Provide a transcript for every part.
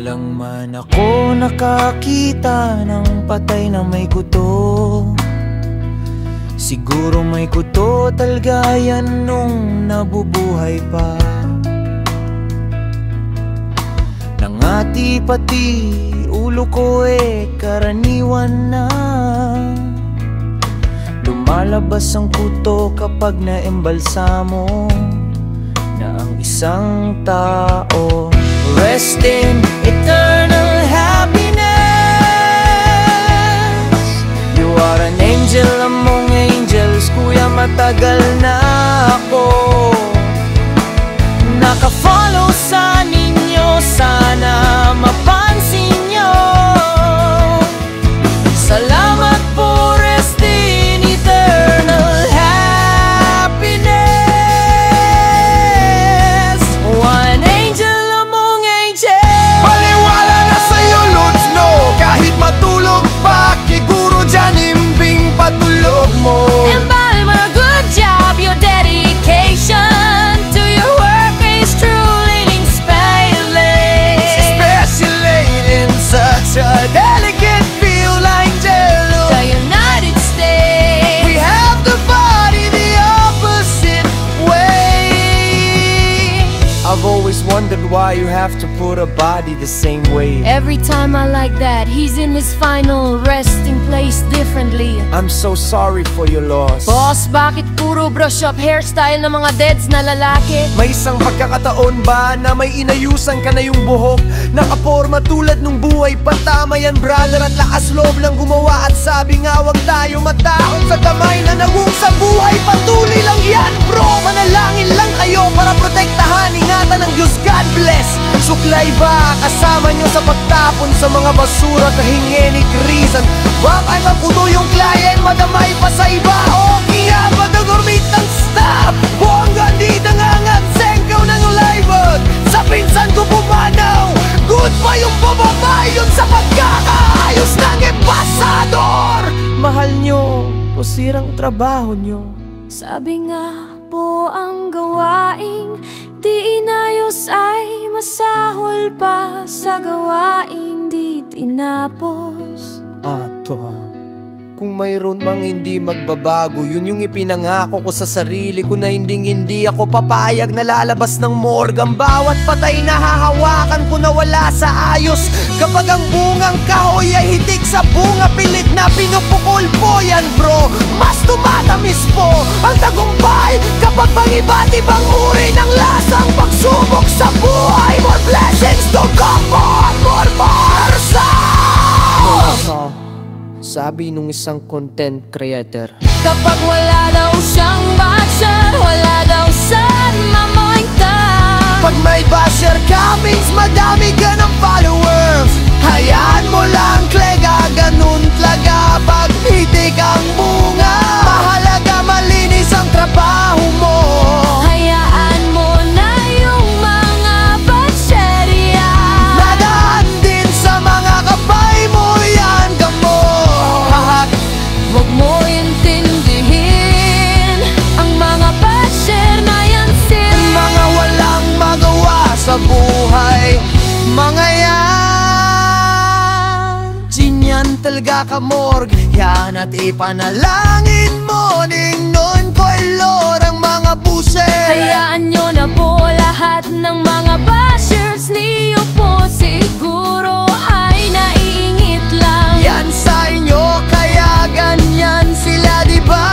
Walang man ako nakakita ng patay na may kuto. Siguro may kuto talaga yan nung nabubuhay pa. Nangati pati ulo ko karaniwan na. Lumalabas ang kuto kapag naembalsamo na ang isang tao. Rest in eternal happiness. You are an angel among angels. Kuya, matagal na ako naka-follow sa ninyo. Sana mapansin nyo. Salamat po. Rest in eternal happiness. One angel among angels. Paliwala na sa'yo, Lods, no. Kahit matulog pa, siguro dyan imbing patulog mo. And by my good job, your dedication to your work is truly inspiring. Especially in such a delicate field like jello. The United States, We have the body the opposite way. I've always wondered why you have to put a body the same way. every time I like that, he's in his final resting place differently. I'm so sorry for your loss. Boss, bakit puro brush up hairstyle ng mga deads na lalaki? May isang pagkakataon ba na may inayusan ka na yung buhok? Nakaporma tulad nung buhay pa, tama yan brother. At lakas loob lang gumawa at sabi nga wag tayo mataon sa kamay na nangung sa buhay. Patuloy lang yan bro, manalangin lang kayo para protektahan, ingatan ng Diyos, God bless. Suklay ba kasama nyo sa pagtapon sa mga basura kahingi ni Krisan? Baka maputo yung client, madamay pa sa iba. O kaya madagurmit ang staff. O hanggang di nangangat sengkaw ng ulibot. Sa pinsan ko pumanaw, good pa yung bababa yun sa pagkakaayos ng embasador. Mahal nyo o sirang trabaho nyo. Sabi nga po ang gawaing di inayos ay masahol pa sa gawaing di tinapos. Kung mayroon mang hindi magbabago, yun yung ipinangako ko sa sarili ko na hindi ako papayag na lalabas ng morgue. Ang bawat patay na hahawakan ko na wala sa ayos. Kapag ang bungang kahoy ay hitik sa bunga, pilit na pinupukol po yan bro. Mas tumatamis po ang tagumpay kapag pang iba't ibang uri ng lasang pagsubok sa buhay. More blessings to come on, more sabi nung isang content creator. Kapag wala daw siyang basher, wala daw saan mamointa. Pag may basher comings, madami ka ng followers. Hayaan mo lang, klega, ganun talaga. Pag hitik ang bunga, mahalaga malinis ang trabaho mo. Hayaan mo na yung mga basherya Nadaan din sa mga kapay mo, yan ka mo. Huwag mo intindihin ang mga basher na yan sin. Mga walang magawa sa buhay, mga yan. Ginyan talaga ka morgue, yan at ipanalangin mo. Ningnon ko'y Lord ang mga buser. Hayaan nyo na po lahat ng mga bashers niyo po siguro ay naiingit lang. Yan sa inyo, kaya ganyan sila, diba?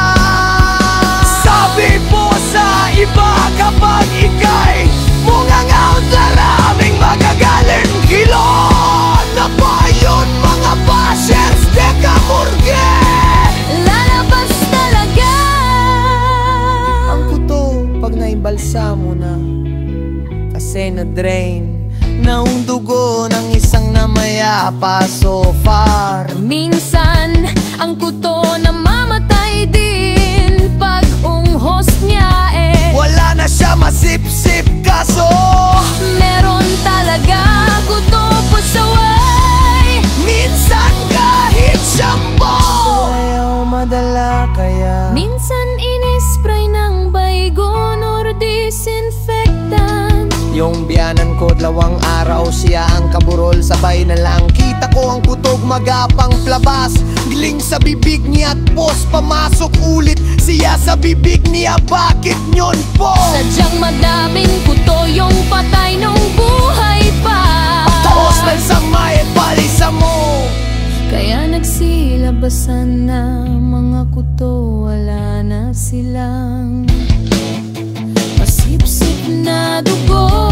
Sabi po sa iba, kapag ika'y mungangaw, maraming magagaling kilon. Na ba yun mga bashers, deka murge? Lalabas talaga Ang kuto, pag naimbalsa mo na, kasi na-drain na ang dugo ng isang namayapa so far. minsan ang kuto na mamatay din pag unghos niya Wala na siya masip-sip kaso meron talaga kuto pasaway. minsan kahit shampoo ayaw madala kaya Minsan inispray ng baygon or disinfectant. Yung biyanan ko, 2 araw siya ang kaburol. Sabay na lang kita ko ang kutog magapang plabas. Giling sa bibig niya at pos, pamasok ulit siya sa bibig niya. Bakit nyon po? Sadyang madaming kuto yung patay nung buhay pa. Taos ng samay at balisa mo. Kaya nagsilabasan na mga kuto, wala na silang masipsip na dugo.